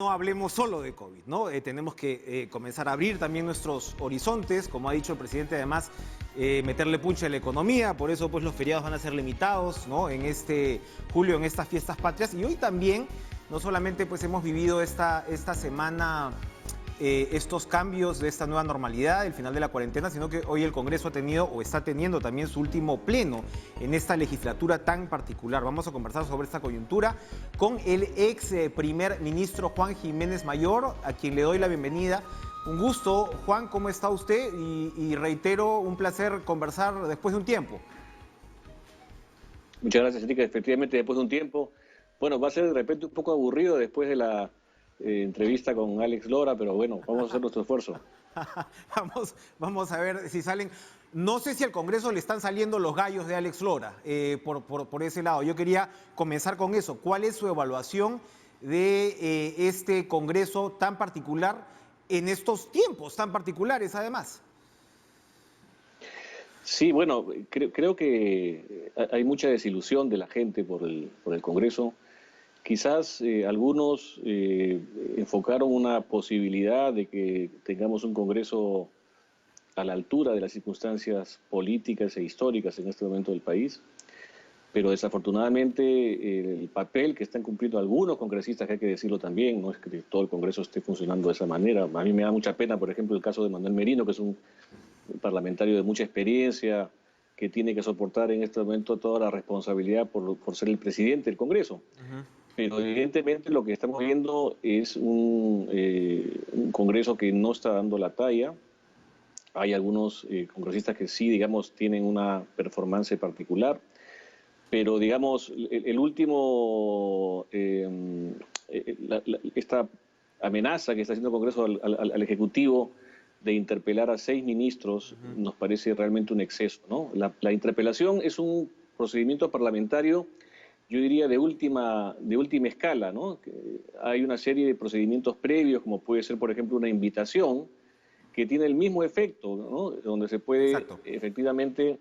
No hablemos solo de COVID, ¿no? Tenemos que comenzar a abrir también nuestros horizontes, como ha dicho el presidente, además, meterle punche a la economía, por eso pues los feriados van a ser limitados, ¿no? En este julio, en estas fiestas patrias, y hoy también, no solamente pues hemos vivido esta semana estos cambios de esta nueva normalidad, el final de la cuarentena, sino que hoy el Congreso ha tenido o está teniendo también su último pleno en esta legislatura tan particular. Vamos a conversar sobre esta coyuntura con el ex primer ministro Juan Jiménez Mayor, a quien le doy la bienvenida. Un gusto, Juan, ¿cómo está usted? Y reitero, un placer conversar después de un tiempo. Muchas gracias, Enrique. Efectivamente, después de un tiempo, bueno, va a ser de repente un poco aburrido después de la entrevista con Alex Lora, pero bueno, vamos a hacer nuestro esfuerzo. Vamos a ver si salen. No sé si al Congreso le están saliendo los gallos de Alex Lora por ese lado. Yo quería comenzar con eso. ¿Cuál es su evaluación de este Congreso tan particular en estos tiempos tan particulares, además? Sí, bueno, creo que hay mucha desilusión de la gente por el Congreso. Quizás algunos enfocaron una posibilidad de que tengamos un Congreso a la altura de las circunstancias políticas e históricas en este momento del país, pero desafortunadamente el papel que están cumpliendo algunos congresistas, que hay que decirlo también, no es que todo el Congreso esté funcionando de esa manera. A mí me da mucha pena, por ejemplo, el caso de Manuel Merino, que es un parlamentario de mucha experiencia, que tiene que soportar en este momento toda la responsabilidad por ser el presidente del Congreso. Pero evidentemente lo que estamos viendo es un Congreso que no está dando la talla. Hay algunos congresistas que sí, digamos, tienen una performance particular, pero digamos, el último, esta amenaza que está haciendo el Congreso al Ejecutivo de interpelar a 6 ministros nos parece realmente un exceso, ¿no? La interpelación es un procedimiento parlamentario, yo diría, de última escala, ¿no? Hay una serie de procedimientos previos, como puede ser, por ejemplo, una invitación, que tiene el mismo efecto, ¿no? Donde se puede Exacto. efectivamente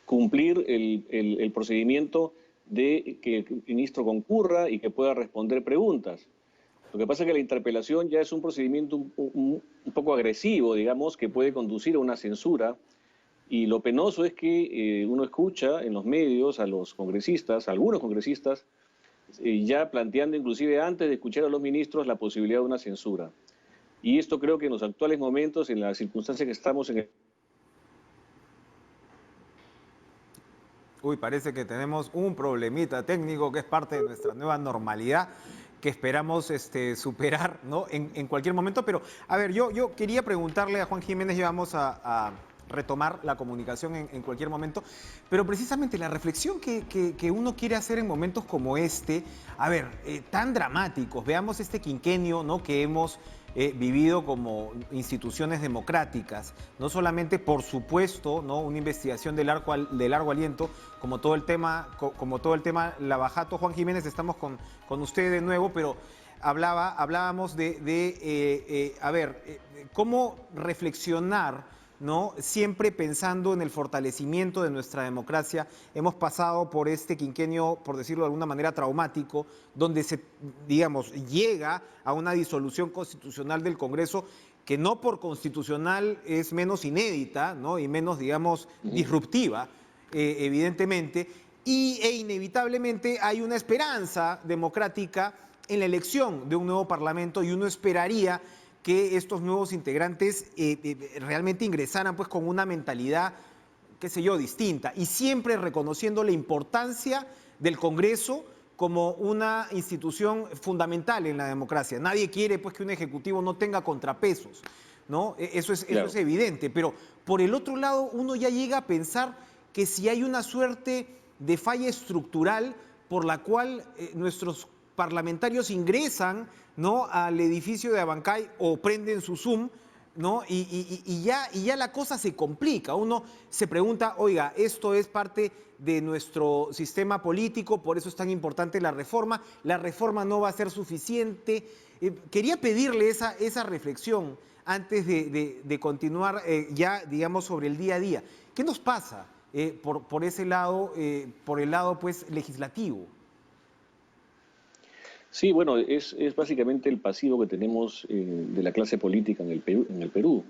cumplir el procedimiento de que el ministro concurra y que pueda responder preguntas. Lo que pasa es que la interpelación ya es un procedimiento un poco agresivo, digamos, que puede conducir a una censura. Y lo penoso es que uno escucha en los medios a los congresistas, a algunos congresistas, ya planteando inclusive antes de escuchar a los ministros la posibilidad de una censura. Y esto creo que en los actuales momentos, en las circunstancias que estamos en el... Uy, parece que tenemos un problemita técnico que es parte de nuestra nueva normalidad que esperamos superar, ¿no? En cualquier momento. Pero, a ver, yo quería preguntarle a Juan Jiménez, ya vamos a retomar la comunicación en cualquier momento, pero precisamente la reflexión que uno quiere hacer en momentos como este, a ver, tan dramáticos, veamos este quinquenio, ¿no? Que hemos vivido como instituciones democráticas, no solamente, por supuesto, ¿no? Una investigación de largo aliento, como todo el tema Lavajato. Juan Jiménez, estamos con usted de nuevo, pero hablábamos cómo reflexionar, ¿no? Siempre pensando en el fortalecimiento de nuestra democracia. Hemos pasado por este quinquenio, por decirlo de alguna manera, traumático, donde se, digamos, llega a una disolución constitucional del Congreso que no por constitucional es menos inédita, ¿no? Y menos, digamos, disruptiva, evidentemente, e inevitablemente hay una esperanza democrática en la elección de un nuevo Parlamento, y uno esperaría que estos nuevos integrantes realmente ingresaran pues con una mentalidad, qué sé yo, distinta, y siempre reconociendo la importancia del Congreso como una institución fundamental en la democracia. Nadie quiere pues que un ejecutivo no tenga contrapesos, ¿no? Eso es evidente, pero por el otro lado uno ya llega a pensar que si hay una suerte de falla estructural por la cual nuestros parlamentarios ingresan, ¿no?, al edificio de Abancay o prenden su Zoom, ¿no? Y ya la cosa se complica. Uno se pregunta, oiga, esto es parte de nuestro sistema político, por eso es tan importante la reforma no va a ser suficiente. Quería pedirle esa reflexión antes de continuar ya, digamos, sobre el día a día. ¿Qué nos pasa por ese lado, por el lado pues legislativo? Sí, bueno, es básicamente el pasivo que tenemos de la clase política en el Perú.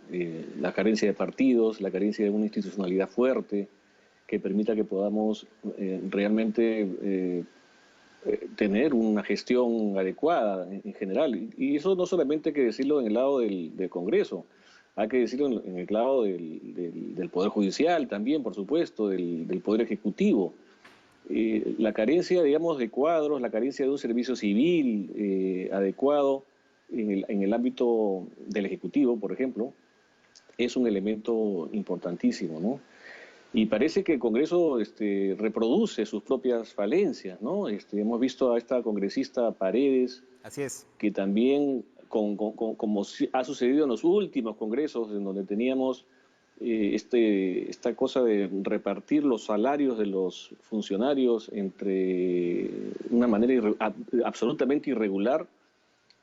La carencia de partidos, la carencia de una institucionalidad fuerte que permita que podamos realmente tener una gestión adecuada en general. Y eso no solamente hay que decirlo en el lado del Congreso, hay que decirlo en el lado del Poder Judicial también, por supuesto, del Poder Ejecutivo. La carencia, digamos, de cuadros, la carencia de un servicio civil adecuado en el ámbito del Ejecutivo, por ejemplo, es un elemento importantísimo, ¿no? Y parece que el Congreso reproduce sus propias falencias, ¿no? Hemos visto a esta congresista Paredes, Así es. que también, como ha sucedido en los últimos congresos, en donde teníamos esta cosa de repartir los salarios de los funcionarios entre una manera absolutamente irregular,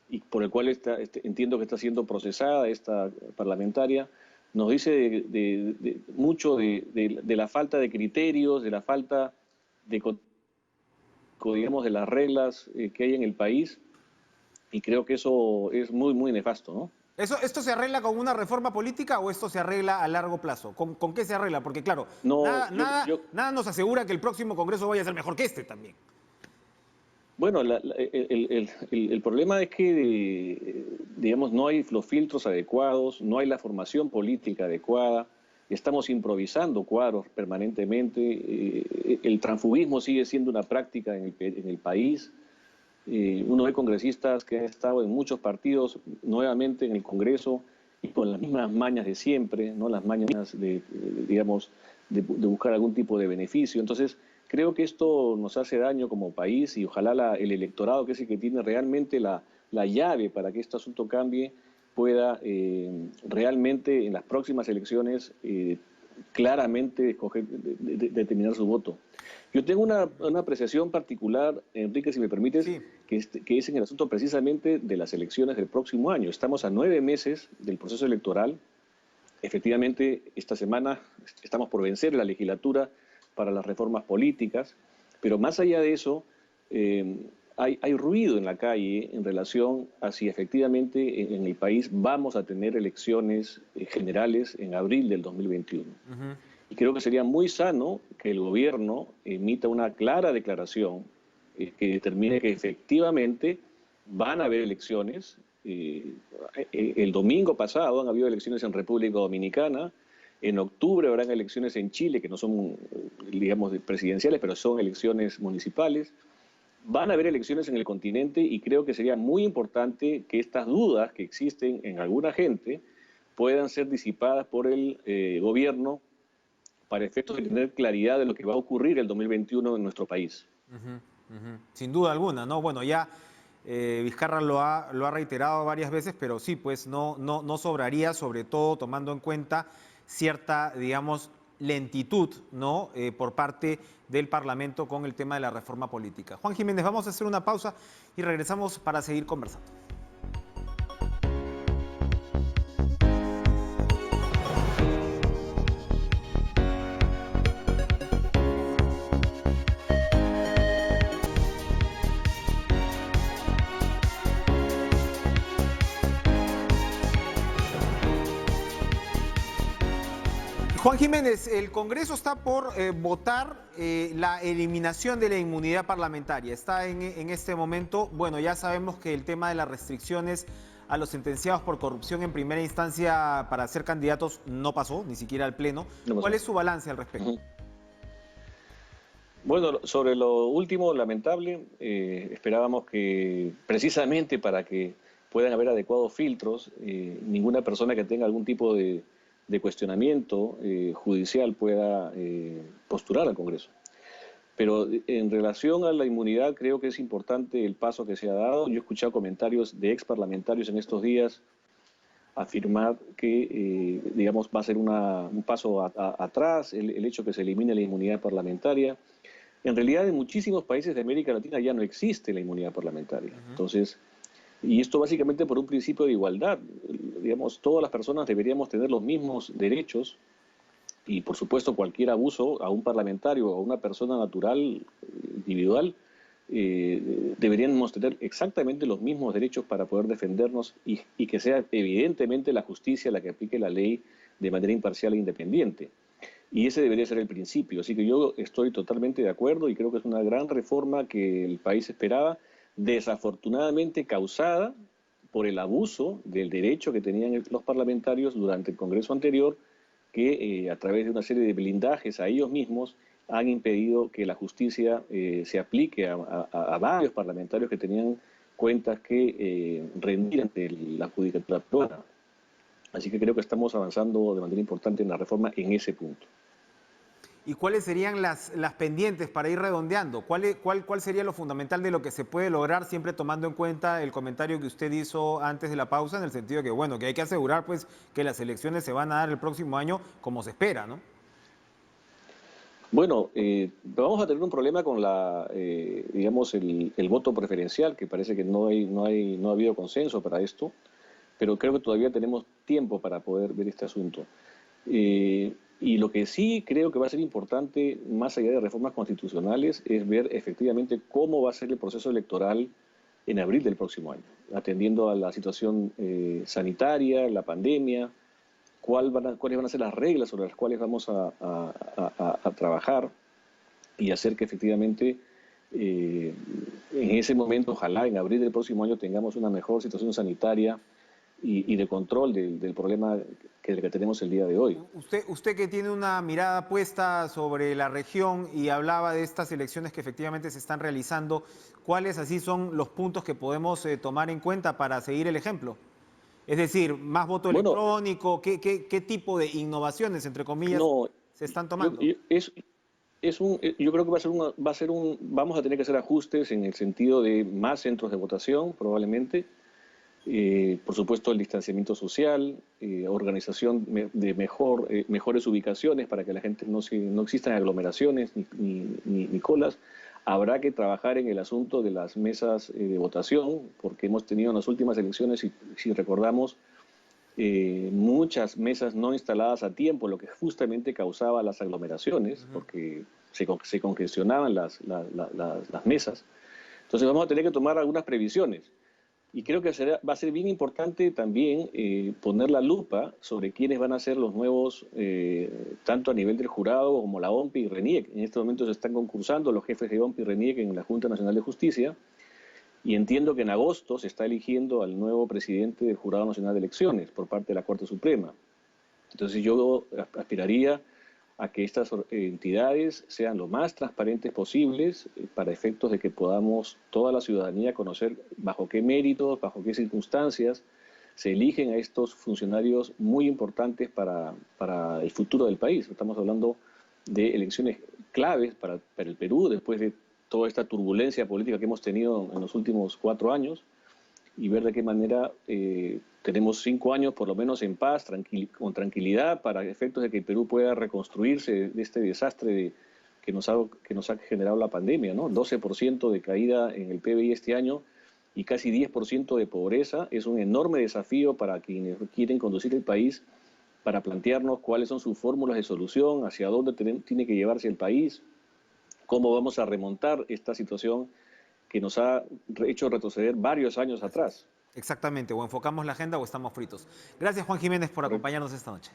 y por el cual entiendo que está siendo procesada esta parlamentaria, nos dice mucho de la falta de criterios, de la falta de, digamos, de las reglas que hay en el país, y creo que eso es muy, muy nefasto, ¿no? ¿Esto se arregla con una reforma política o esto se arregla a largo plazo? ¿Con qué se arregla? Porque claro, No, nada nos asegura que el próximo Congreso vaya a ser mejor que este también. Bueno, el problema es que, digamos, no hay los filtros adecuados, no hay la formación política adecuada, estamos improvisando cuadros permanentemente, el transfugismo sigue siendo una práctica en el país. Uno ve congresistas que han estado en muchos partidos nuevamente en el Congreso y con las mismas mañas de siempre, ¿no? Las mañas digamos, de buscar algún tipo de beneficio. Entonces, creo que esto nos hace daño como país y ojalá el electorado, que es el que tiene realmente la llave para que este asunto cambie, pueda realmente en las próximas elecciones claramente determinar su voto. Yo tengo una apreciación particular, Enrique, si me permites, Sí. que es en el asunto precisamente de las elecciones del próximo año. Estamos a 9 meses del proceso electoral. Efectivamente, esta semana estamos por vencer la legislatura para las reformas políticas, pero más allá de eso, hay ruido en la calle en relación a si efectivamente en el país vamos a tener elecciones generales en abril del 2021. Y creo que sería muy sano que el gobierno emita una clara declaración que determine que efectivamente van a haber elecciones. El domingo pasado han habido elecciones en República Dominicana, en octubre habrán elecciones en Chile, que no son, digamos, presidenciales, pero son elecciones municipales. Van a haber elecciones en el continente y creo que sería muy importante que estas dudas que existen en alguna gente puedan ser disipadas por el gobierno para efectos de tener claridad de lo que va a ocurrir el 2021 en nuestro país. Sin duda alguna, ¿no? Bueno, ya Vizcarra lo ha reiterado varias veces, pero sí, pues no sobraría, sobre todo tomando en cuenta cierta, digamos, lentitud, ¿no? Por parte del Parlamento con el tema de la reforma política. Juan Jiménez, vamos a hacer una pausa y regresamos para seguir conversando. Juan Jiménez, el Congreso está por votar la eliminación de la inmunidad parlamentaria. Está en este momento, bueno, ya sabemos que el tema de las restricciones a los sentenciados por corrupción en primera instancia para ser candidatos no pasó, ni siquiera al Pleno. No ¿Cuál es su balance al respecto? Bueno, sobre lo último, lamentable, esperábamos que precisamente para que puedan haber adecuados filtros, ninguna persona que tenga algún tipo de cuestionamiento judicial pueda postular al Congreso. Pero en relación a la inmunidad, creo que es importante el paso que se ha dado. Yo he escuchado comentarios de ex parlamentarios en estos días afirmar que, digamos, va a ser un paso atrás el hecho que se elimine la inmunidad parlamentaria. En realidad, en muchísimos países de América Latina ya no existe la inmunidad parlamentaria. Entonces, y esto básicamente por un principio de igualdad. Digamos, todas las personas deberíamos tener los mismos derechos y, por supuesto, cualquier abuso a un parlamentario o a una persona natural, individual, deberíamos tener exactamente los mismos derechos para poder defendernos y que sea evidentemente la justicia la que aplique la ley de manera imparcial e independiente. Y ese debería ser el principio. Así que yo estoy totalmente de acuerdo y creo que es una gran reforma que el país esperaba, desafortunadamente causada por el abuso del derecho que tenían los parlamentarios durante el Congreso anterior, que a través de una serie de blindajes a ellos mismos han impedido que la justicia se aplique a varios parlamentarios que tenían cuentas que rendir ante la judicatura peruana. Así que creo que estamos avanzando de manera importante en la reforma en ese punto. ¿Y cuáles serían las pendientes para ir redondeando? ¿Cuál sería lo fundamental de lo que se puede lograr, siempre tomando en cuenta el comentario que usted hizo antes de la pausa, en el sentido de que, bueno, que hay que asegurar pues que las elecciones se van a dar el próximo año como se espera, ¿no? Bueno, vamos a tener un problema con digamos, el voto preferencial, que parece que no ha habido consenso para esto, pero creo que todavía tenemos tiempo para poder ver este asunto. Y lo que sí creo que va a ser importante, más allá de reformas constitucionales, es ver efectivamente cómo va a ser el proceso electoral en abril del próximo año, atendiendo a la situación sanitaria, la pandemia, cuáles van a ser las reglas sobre las cuales vamos a trabajar y hacer que efectivamente en ese momento, ojalá en abril del próximo año, tengamos una mejor situación sanitaria y de control del problema que tenemos el día de hoy. Usted que tiene una mirada puesta sobre la región y hablaba de estas elecciones que efectivamente se están realizando, ¿cuáles así son los puntos que podemos tomar en cuenta para seguir el ejemplo? Es decir, más voto Bueno, electrónico, ¿qué tipo de innovaciones, entre comillas, no, se están yo, tomando? yo creo que vamos a tener que hacer ajustes en el sentido de más centros de votación, probablemente. Por supuesto, el distanciamiento social, organización de mejores ubicaciones para que la gente no existan aglomeraciones ni colas. Habrá que trabajar en el asunto de las mesas de votación, porque hemos tenido en las últimas elecciones, si recordamos, muchas mesas no instaladas a tiempo, lo que justamente causaba las aglomeraciones, porque se congestionaban las mesas. Entonces vamos a tener que tomar algunas previsiones. Y creo que va a ser bien importante también poner la lupa sobre quiénes van a ser los nuevos, tanto a nivel del jurado como la OMPI y RENIEC. En este momento se están concursando los jefes de OMPI y RENIEC en la Junta Nacional de Justicia, y entiendo que en agosto se está eligiendo al nuevo presidente del Jurado Nacional de Elecciones por parte de la Corte Suprema. Entonces yo aspiraría a que estas entidades sean lo más transparentes posibles para efectos de que podamos toda la ciudadanía conocer bajo qué méritos, bajo qué circunstancias se eligen a estos funcionarios muy importantes para el futuro del país. Estamos hablando de elecciones claves para el Perú después de toda esta turbulencia política que hemos tenido en los últimos 4 años, y ver de qué manera tenemos 5 años por lo menos en paz, con tranquilidad, para efectos de que el Perú pueda reconstruirse de este desastre que nos ha generado la pandemia, ¿no? 12% de caída en el PBI este año y casi 10% de pobreza. Es un enorme desafío para quienes quieren conducir el país, para plantearnos cuáles son sus fórmulas de solución, hacia dónde tiene que llevarse el país, cómo vamos a remontar esta situación que nos ha hecho retroceder varios años atrás. Exactamente, o enfocamos la agenda o estamos fritos. Gracias, Juan Jiménez, por acompañarnos esta noche.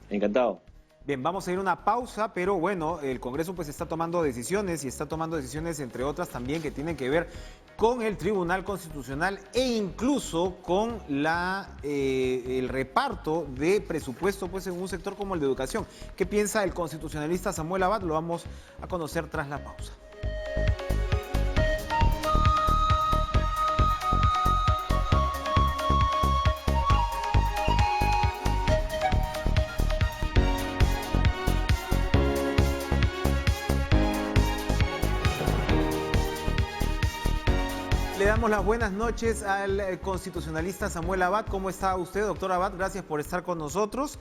Encantado. Bien, vamos a ir a una pausa, pero bueno, el Congreso pues está tomando decisiones, y está tomando decisiones, entre otras también, que tienen que ver con el Tribunal Constitucional e incluso con el reparto de presupuesto pues en un sector como el de educación. ¿Qué piensa el constitucionalista Samuel Abad? Lo vamos a conocer tras la pausa. Le damos las buenas noches al constitucionalista Samuel Abad. ¿Cómo está usted, doctor Abad? Gracias por estar con nosotros.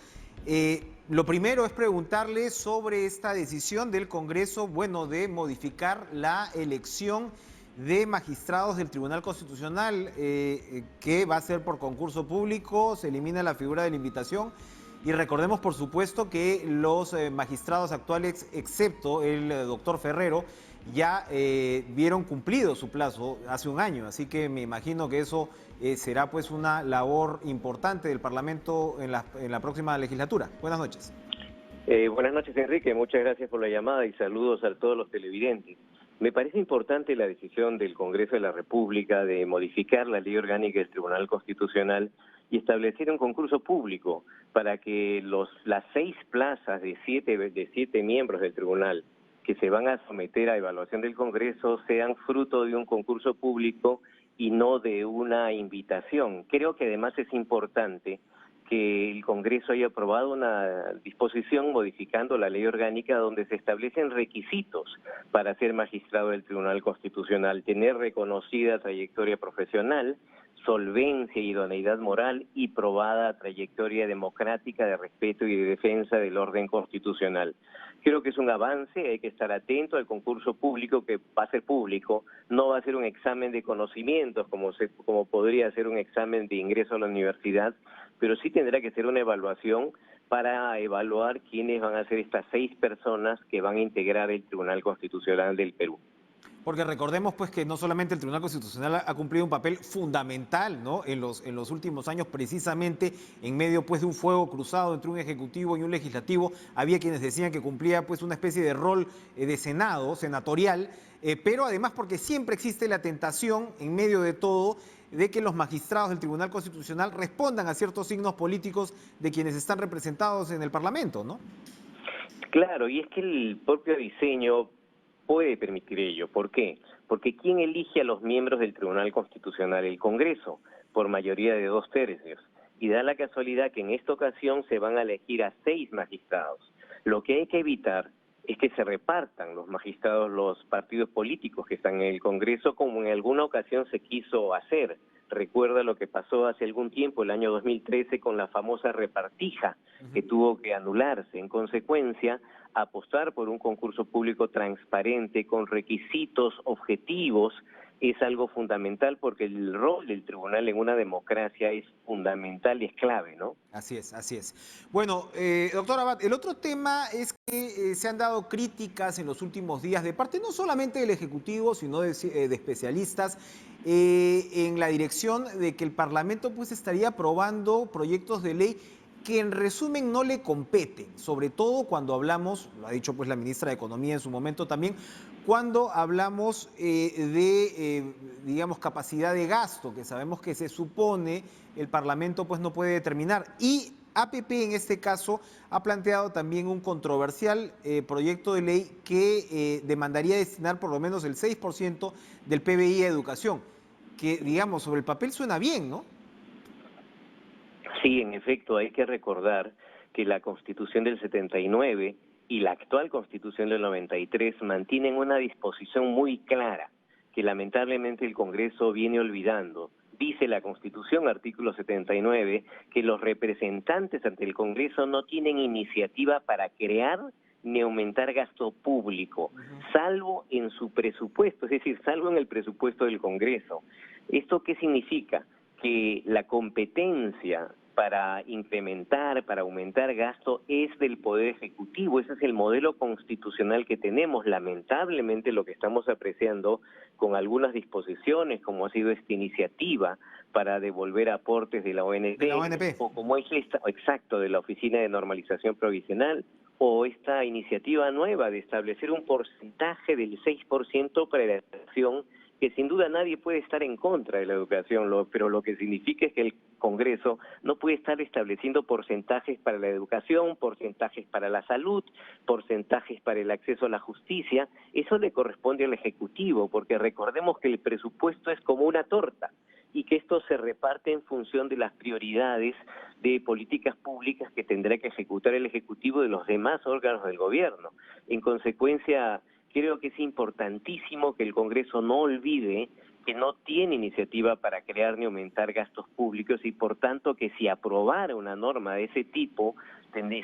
Lo primero es preguntarle sobre esta decisión del Congreso, bueno, de modificar la elección de magistrados del Tribunal Constitucional, que va a ser por concurso público, se elimina la figura de la invitación. Y recordemos, por supuesto, que los magistrados actuales, excepto el doctor Ferrero, ya vieron cumplido su plazo hace un año, así que me imagino que eso será pues una labor importante del Parlamento en la próxima legislatura. Buenas noches. Buenas noches, Enrique. Muchas gracias por la llamada y saludos a todos los televidentes. Me parece importante la decisión del Congreso de la República de modificar la ley orgánica del Tribunal Constitucional y establecer un concurso público para que las 6 plazas de 7 miembros del tribunal que se van a someter a evaluación del Congreso sean fruto de un concurso público y no de una invitación. Creo que además es importante que el Congreso haya aprobado una disposición modificando la ley orgánica donde se establecen requisitos para ser magistrado del Tribunal Constitucional, tener reconocida trayectoria profesional, solvencia y idoneidad moral y probada trayectoria democrática de respeto y de defensa del orden constitucional. Creo que es un avance, hay que estar atento al concurso público que va a ser público, no va a ser un examen de conocimientos como podría ser un examen de ingreso a la universidad, pero sí tendrá que ser una evaluación para evaluar quiénes van a ser estas 6 personas que van a integrar el Tribunal Constitucional del Perú. Porque recordemos pues que no solamente el Tribunal Constitucional ha cumplido un papel fundamental, ¿no?, en los últimos años, precisamente en medio pues de un fuego cruzado entre un ejecutivo y un legislativo. Había quienes decían que cumplía pues una especie de rol de Senado, senatorial, pero además porque siempre existe la tentación en medio de todo de que los magistrados del Tribunal Constitucional respondan a ciertos signos políticos de quienes están representados en el Parlamento, ¿no? Claro, y es que el propio diseño puede permitir ello. ¿Por qué? Porque ¿quién elige a los miembros del Tribunal Constitucional? El Congreso, por mayoría de 2/3. Y da la casualidad que en esta ocasión se van a elegir a 6 magistrados. Lo que hay que evitar es que se repartan los magistrados, los partidos políticos que están en el Congreso, como en alguna ocasión se quiso hacer. Recuerda lo que pasó hace algún tiempo, el año 2013, con la famosa repartija que tuvo que anularse. En consecuencia, apostar por un concurso público transparente, con requisitos objetivos, es algo fundamental porque el rol del tribunal en una democracia es fundamental y es clave, ¿no? Así es, así es. Bueno, doctor Abad, el otro tema es que se han dado críticas en los últimos días de parte no solamente del Ejecutivo, sino de especialistas en la dirección de que el Parlamento pues estaría aprobando proyectos de ley que en resumen no le competen, sobre todo cuando hablamos, lo ha dicho pues la ministra de Economía en su momento también, cuando hablamos digamos, capacidad de gasto, que sabemos que se supone el Parlamento pues no puede determinar. Y APP en este caso ha planteado también un controversial proyecto de ley que demandaría destinar por lo menos el 6% del PBI a educación, que digamos sobre el papel suena bien, ¿no? Sí, en efecto, hay que recordar que la Constitución del 79 y la actual Constitución del 93 mantienen una disposición muy clara que lamentablemente el Congreso viene olvidando. Dice la Constitución, artículo 79, que los representantes ante el Congreso no tienen iniciativa para crear ni aumentar gasto público, salvo en su presupuesto, es decir, salvo en el presupuesto del Congreso. ¿Esto qué significa? Que la competencia para incrementar, para aumentar gasto es del Poder Ejecutivo. Ese es el modelo constitucional que tenemos. Lamentablemente lo que estamos apreciando con algunas disposiciones, como ha sido esta iniciativa para devolver aportes de la ONP, o como es esta, exacto, de la Oficina de Normalización Provisional, o esta iniciativa nueva de establecer un porcentaje del 6% para la educación, que sin duda nadie puede estar en contra de la educación, pero lo que significa es que el Congreso no puede estar estableciendo porcentajes para la educación, porcentajes para la salud, porcentajes para el acceso a la justicia. Eso le corresponde al Ejecutivo, porque recordemos que el presupuesto es como una torta y que esto se reparte en función de las prioridades de políticas públicas que tendrá que ejecutar el Ejecutivo de los demás órganos del gobierno. En consecuencia, creo que es importantísimo que el Congreso no olvide que no tiene iniciativa para crear ni aumentar gastos públicos y por tanto que si aprobara una norma de ese tipo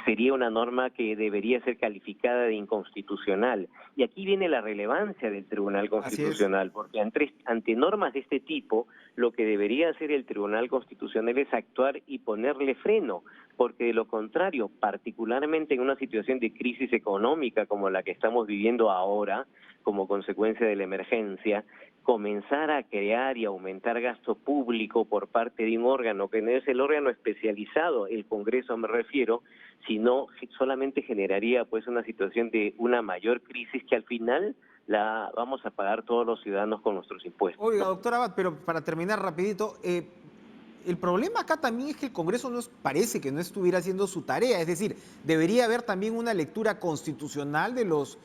sería una norma que debería ser calificada de inconstitucional. Y aquí viene la relevancia del Tribunal Constitucional, porque ante normas de este tipo, lo que debería hacer el Tribunal Constitucional es actuar y ponerle freno, porque de lo contrario, particularmente en una situación de crisis económica como la que estamos viviendo ahora, como consecuencia de la emergencia, comenzar a crear y aumentar gasto público por parte de un órgano que no es el órgano especializado, el Congreso me refiero, sino solamente generaría pues una situación de una mayor crisis que al final la vamos a pagar todos los ciudadanos con nuestros impuestos. Oiga, doctor Abad, pero para terminar rapidito, el problema acá también es que el Congreso parece que no estuviera haciendo su tarea, es decir, debería haber también una lectura constitucional de los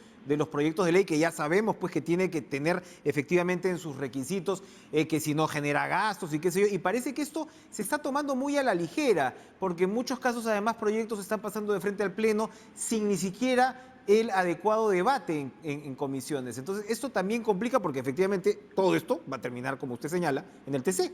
proyectos de ley que ya sabemos pues que tiene que tener efectivamente en sus requisitos, que si no genera gastos y qué sé yo, y parece que esto se está tomando muy a la ligera, porque en muchos casos además proyectos están pasando de frente al Pleno sin ni siquiera el adecuado debate en comisiones. Entonces esto también complica porque efectivamente todo esto va a terminar, como usted señala, en el TC.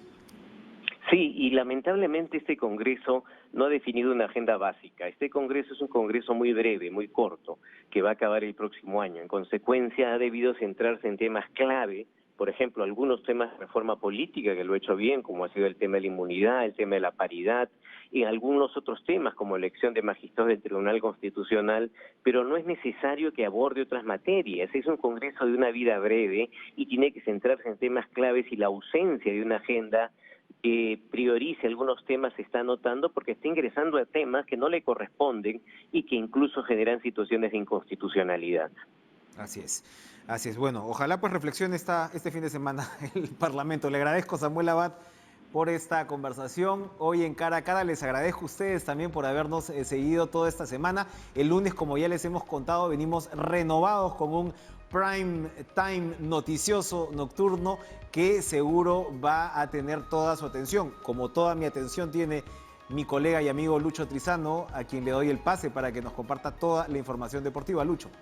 Sí, y lamentablemente este Congreso no ha definido una agenda básica. Este Congreso es un Congreso muy breve, muy corto, que va a acabar el próximo año. En consecuencia, ha debido centrarse en temas clave, por ejemplo, algunos temas de reforma política, que lo ha hecho bien, como ha sido el tema de la inmunidad, el tema de la paridad, y algunos otros temas, como elección de magistrados del Tribunal Constitucional, pero no es necesario que aborde otras materias. Es un Congreso de una vida breve y tiene que centrarse en temas claves, y la ausencia de una agenda que priorice algunos temas se está notando porque está ingresando a temas que no le corresponden y que incluso generan situaciones de inconstitucionalidad. Así es, así es. Bueno, ojalá pues reflexione este fin de semana el Parlamento. Le agradezco, Samuel Abad, por esta conversación hoy en Cara a Cara. Les agradezco a ustedes también por habernos seguido toda esta semana. El lunes, como ya les hemos contado, venimos renovados con un prime time noticioso nocturno que seguro va a tener toda su atención, como toda mi atención tiene mi colega y amigo Lucho Trizano, a quien le doy el pase para que nos comparta toda la información deportiva. Lucho.